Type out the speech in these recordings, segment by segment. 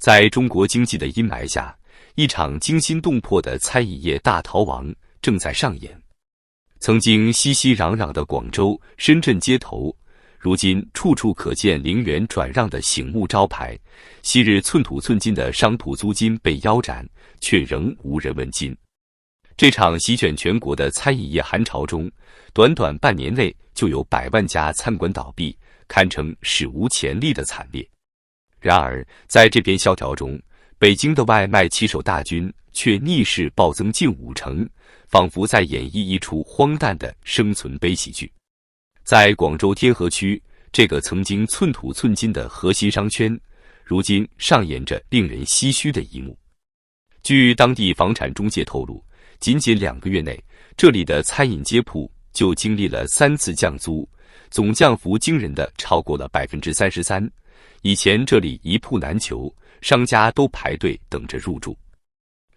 在中国经济的阴霾下，一场惊心动魄的餐饮业大逃亡正在上演。曾经熙熙攘攘的广州、深圳街头，如今处处可见零元转让的醒目招牌。昔日寸土寸金的商铺租金被腰斩，却仍无人问津。这场席卷全国的餐饮业寒潮中，短短半年内就有100万家餐馆倒闭，堪称史无前例的惨烈。然而，在这片萧条中，北京的外卖骑手大军却逆势暴增近50%，仿佛在演绎一出荒诞的生存悲喜剧。在广州天河区这个曾经寸土寸金的核心商圈，如今上演着令人唏嘘的一幕。据当地房产中介透露，仅仅2个月内，这里的餐饮街铺就经历了3次降租，总降幅惊人的超过了33%。以前这里一铺难求，商家都排队等着入住。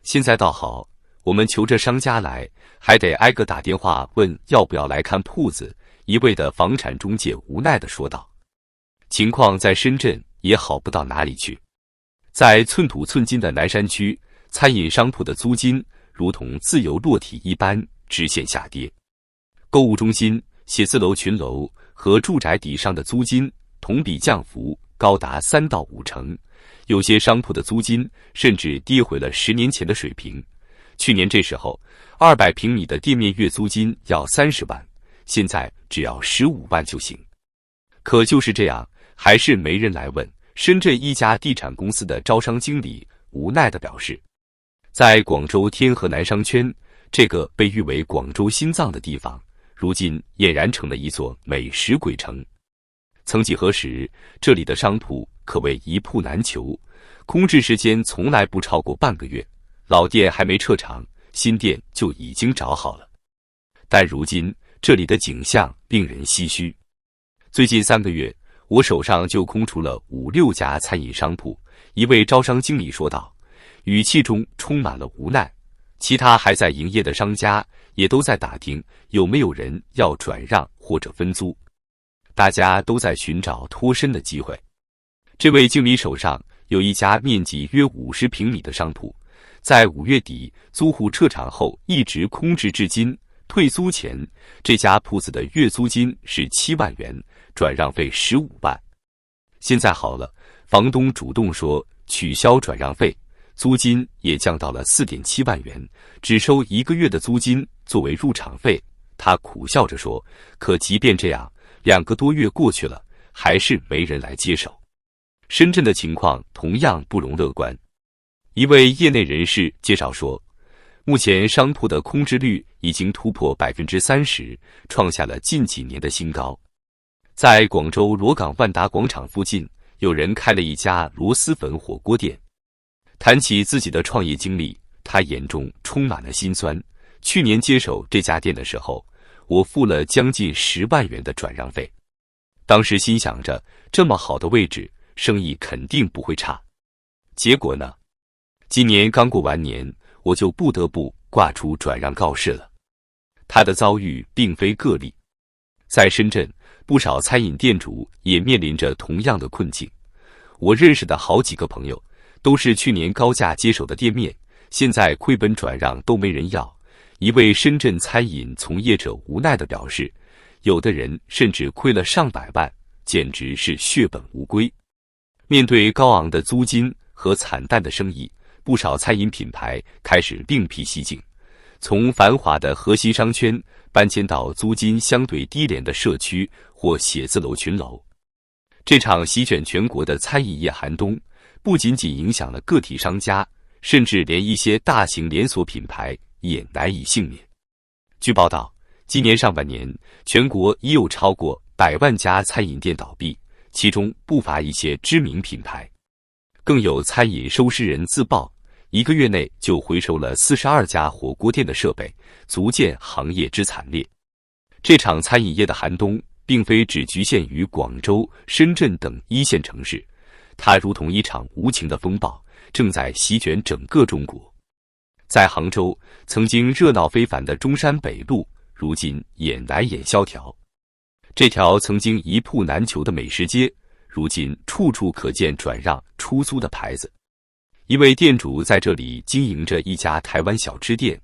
现在倒好，我们求着商家来，还得挨个打电话问要不要来看铺子。一位的房产中介无奈地说道。情况在深圳也好不到哪里去。在寸土寸金的南山区，餐饮商铺的租金如同自由落体一般直线下跌。购物中心、写字楼群楼和住宅底上的租金同比降幅高达3到5成，有些商铺的租金甚至跌回了10年前的水平。去年这时候，200平米的店面月租金要30万，现在只要15万就行。可就是这样，还是没人来问。深圳一家地产公司的招商经理无奈地表示，在广州天河南商圈，这个被誉为广州心脏的地方，如今俨然成了一座美食鬼城。曾几何时，这里的商铺可谓一铺难求，空置时间从来不超过半个月，老店还没撤场，新店就已经找好了。但如今这里的景象令人唏嘘。最近3个月，我手上就空出了5、6家餐饮商铺。一位招商经理说道，语气中充满了无奈。其他还在营业的商家也都在打听有没有人要转让或者分租，大家都在寻找脱身的机会。这位经理手上有一家面积约50平米的商铺，在5月底租户撤场后一直空置至今。退租前，这家铺子的月租金是7万元，转让费15万。现在好了，房东主动说取消转让费，租金也降到了4.7万元，只收1个月的租金作为入场费。他苦笑着说，可即便这样，2个多月过去了，还是没人来接手。深圳的情况同样不容乐观。一位业内人士介绍说，目前商铺的空置率已经突破30%，创下了近几年的新高。在广州罗岗万达广场附近，有人开了一家螺蛳粉火锅店。谈起自己的创业经历，他眼中充满了心酸。去年接手这家店的时候，我付了将近10万元的转让费。当时心想着，这么好的位置，生意肯定不会差。结果呢？今年刚过完年，我就不得不挂出转让告示了。他的遭遇并非个例，在深圳，不少餐饮店主也面临着同样的困境。我认识的好几个朋友，都是去年高价接手的店面，现在亏本转让都没人要。一位深圳餐饮从业者无奈地表示，有的人甚至亏了上百万，简直是血本无归。面对高昂的租金和惨淡的生意，不少餐饮品牌开始另辟蹊径，从繁华的核心商圈搬迁到租金相对低廉的社区或写字楼群楼。这场席卷全国的餐饮业寒冬，不仅仅影响了个体商家，甚至连一些大型连锁品牌也难以幸免。据报道，今年上半年，全国已有超过100万家餐饮店倒闭，其中不乏一些知名品牌。更有餐饮收尸人自曝，1个月内就回收了42家火锅店的设备，足见行业之惨烈。这场餐饮业的寒冬，并非只局限于广州、深圳等一线城市，它如同一场无情的风暴，正在席卷整个中国。在杭州，曾经热闹非凡的中山北路，如今也难掩萧条。这条曾经一铺难求的美食街，如今处处可见转让、出租的牌子。一位店主在这里经营着一家台湾小吃店，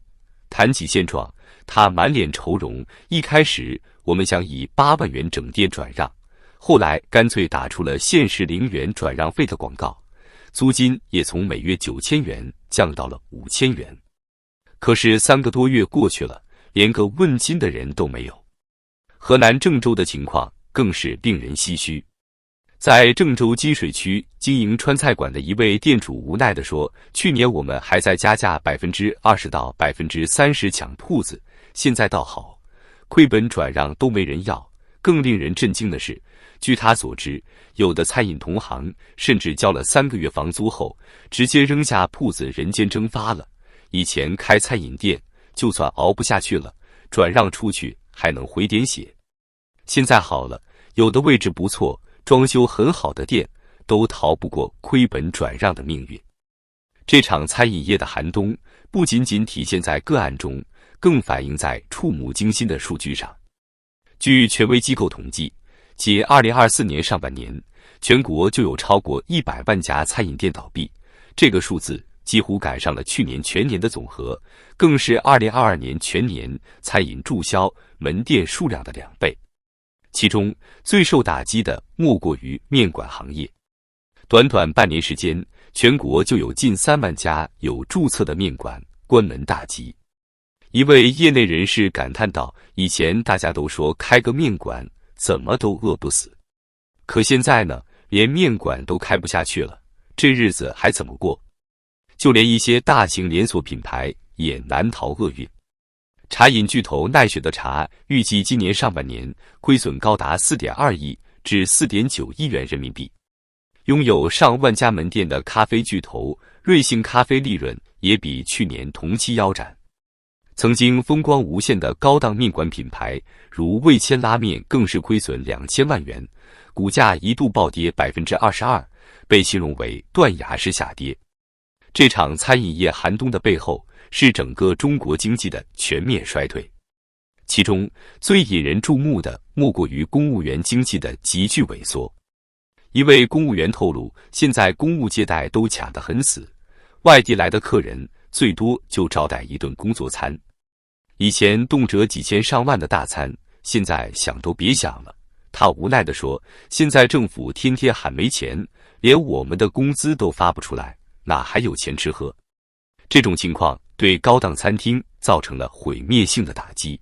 谈起现状，他满脸愁容。一开始我们想以8万元整店转让，后来干脆打出了限时0元转让费的广告，租金也从每月9000元降到了5000元。可是3个多月过去了，连个问津的人都没有。河南郑州的情况更是令人唏嘘。在郑州金水区经营川菜馆的一位店主无奈地说，去年我们还在加价20%到30%抢铺子，现在倒好，亏本转让都没人要。更令人震惊的是，据他所知，有的餐饮同行甚至交了3个月房租后，直接扔下铺子人间蒸发了。以前开餐饮店，就算熬不下去了，转让出去还能回点血。现在好了，有的位置不错，装修很好的店都逃不过亏本转让的命运。这场餐饮业的寒冬不仅仅体现在个案中，更反映在触目惊心的数据上。据权威机构统计，仅2024年上半年，全国就有超过100万家餐饮店倒闭，这个数字几乎赶上了去年全年的总和，更是2022年全年餐饮注销门店数量的2倍。其中最受打击的莫过于面馆行业。短短半年时间，全国就有近3万家有注册的面馆关门大吉。一位业内人士感叹道，以前大家都说开个面馆怎么都饿不死，可现在呢，连面馆都开不下去了，这日子还怎么过？就连一些大型连锁品牌也难逃厄运。茶饮巨头奈雪的茶预计今年上半年亏损高达4.2亿至4.9亿元人民币。拥有上万家门店的咖啡巨头瑞幸咖啡利润也比去年同期腰斩。曾经风光无限的高档面馆品牌如味千拉面更是亏损2000万元，股价一度暴跌22%，被形容为断崖式下跌。这场餐饮业寒冬的背后，是整个中国经济的全面衰退，其中最引人注目的莫过于公务员经济的急剧萎缩。一位公务员透露，现在公务接待都卡得很死，外地来的客人最多就招待一顿工作餐，以前动辄几千上万的大餐，现在想都别想了。他无奈地说，现在政府天天喊没钱，连我们的工资都发不出来，哪还有钱吃喝？这种情况对高档餐厅造成了毁灭性的打击。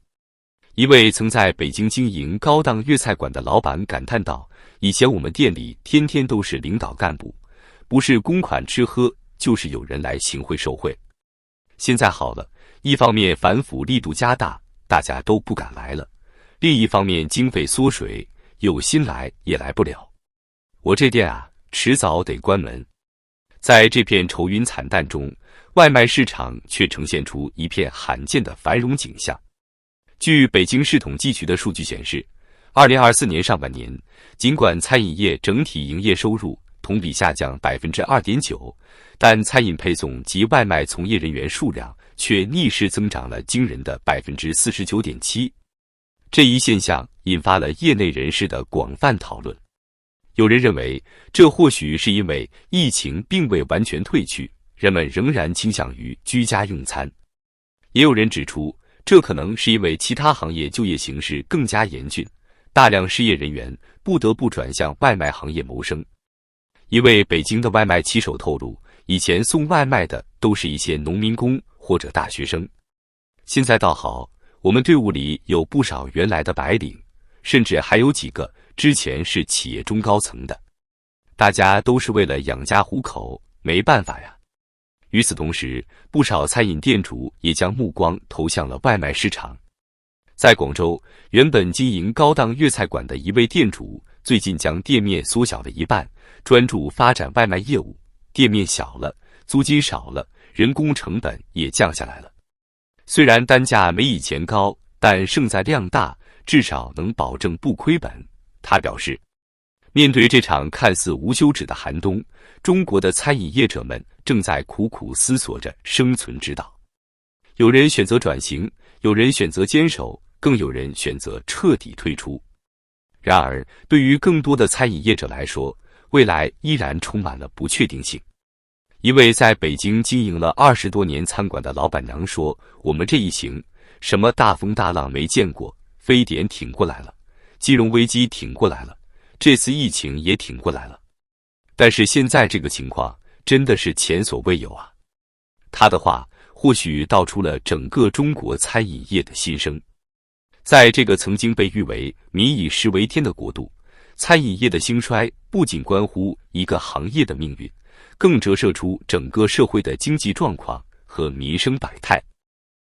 一位曾在北京经营高档粤菜馆的老板感叹道，以前我们店里天天都是领导干部，不是公款吃喝，就是有人来行贿受贿。现在好了，一方面反腐力度加大，大家都不敢来了，另一方面经费缩水，有心来也来不了。我这店啊，迟早得关门。在这片愁云惨淡中，外卖市场却呈现出一片罕见的繁荣景象。据北京市统计局的数据显示，2024年上半年，尽管餐饮业整体营业收入同比下降2.9%，但餐饮配送及外卖从业人员数量却逆势增长了惊人的49.7%。这一现象引发了业内人士的广泛讨论。有人认为，这或许是因为疫情并未完全退去，人们仍然倾向于居家用餐。也有人指出，这可能是因为其他行业就业形势更加严峻，大量失业人员不得不转向外卖行业谋生。一位北京的外卖骑手透露，以前送外卖的都是一些农民工或者大学生，现在倒好，我们队伍里有不少原来的白领，甚至还有几个之前是企业中高层的。大家都是为了养家糊口，没办法呀。与此同时，不少餐饮店主也将目光投向了外卖市场。在广州，原本经营高档粤菜馆的一位店主，最近将店面缩小了一半，专注发展外卖业务。店面小了，租金少了，人工成本也降下来了。虽然单价没以前高，但胜在量大，至少能保证不亏本。他表示，面对这场看似无休止的寒冬，中国的餐饮业者们正在苦苦思索着生存之道。有人选择转型，有人选择坚守，更有人选择彻底退出。然而，对于更多的餐饮业者来说，未来依然充满了不确定性。一位在北京经营了20多年餐馆的老板娘说：“我们这一行，什么大风大浪没见过，非典挺过来了，金融危机挺过来了，这次疫情也挺过来了。但是现在这个情况真的是前所未有啊！”他的话或许道出了整个中国餐饮业的心声。在这个曾经被誉为民以食为天的国度，餐饮业的兴衰不仅关乎一个行业的命运，更折射出整个社会的经济状况和民生百态。